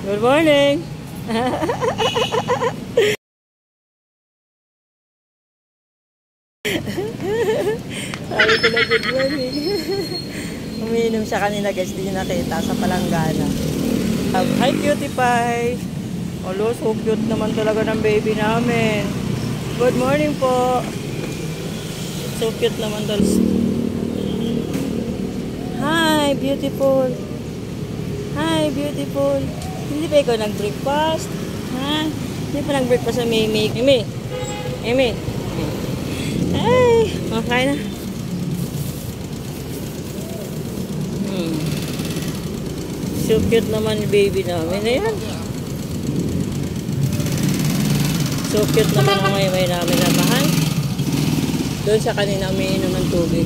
Good morning! Sabi ko na good morning. Umiinom siya kanina guys, di niyo nakita sa palanggana. Hi cutie pie! Olo, so cute naman talaga ng baby namin. Good morning po! So cute naman talaga. Hi, beautiful! Hi, beautiful! Hindi ba ikaw nag-breakfast? Ha? Hindi pa nag-breakfast sa Mimi. Mimi! Mimi! Ay! Okay na. So cute naman yung baby namin. Ayan. So cute naman ang may namin na mahal. Doon sa kanina umiinom ng tubig.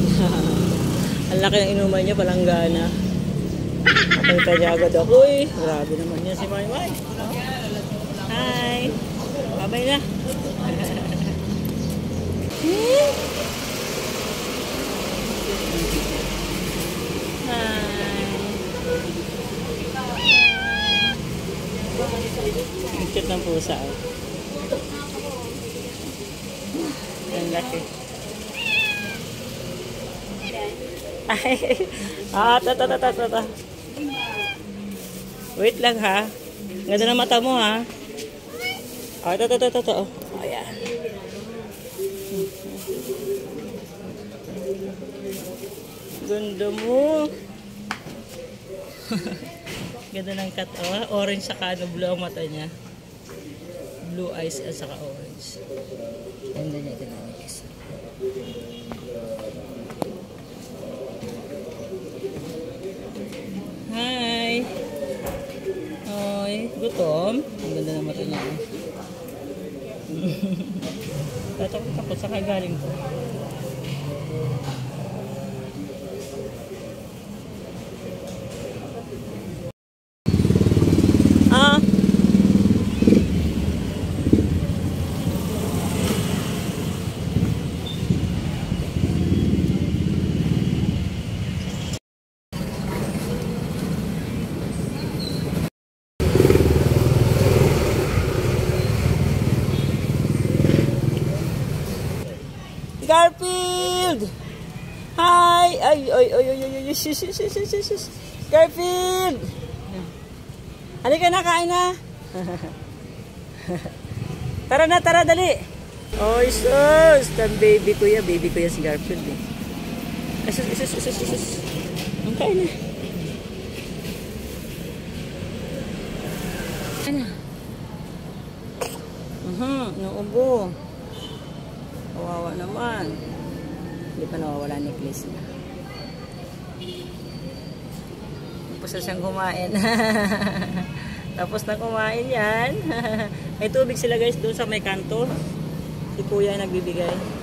Ang laki ng inuman niya, palanggana. Nakita niya agad ako eh. Grabe naman niya si Maymay. Hi! Babay na. Ang cute ng pusa. Ang laki. Ay! Tata. Wait lang ha. Ganda na mata mo ha. Tata. Ayan. Ganda mo. Ganda ng cat. Orange saka blue ang mata niya. Blue eyes at saka orange. Ganda niya guys. Hi. Hoy, gutom. Ang ganda ng mata niya. Takot sa kagaling ko. Garfield! Hi! Ay! Garfield! Halika na, kain na! Tara, dali! Oy, sus! Baby ko yan si Garfield eh. Sus! Ang kain na. Kain na. Naubo. Kawawa naman. Hindi pa nawawala necklace niya. Tapos na siyang kumain. Tapos na kumain yan. May tubig sila guys doon sa may kanto. Si kuya nagbibigay.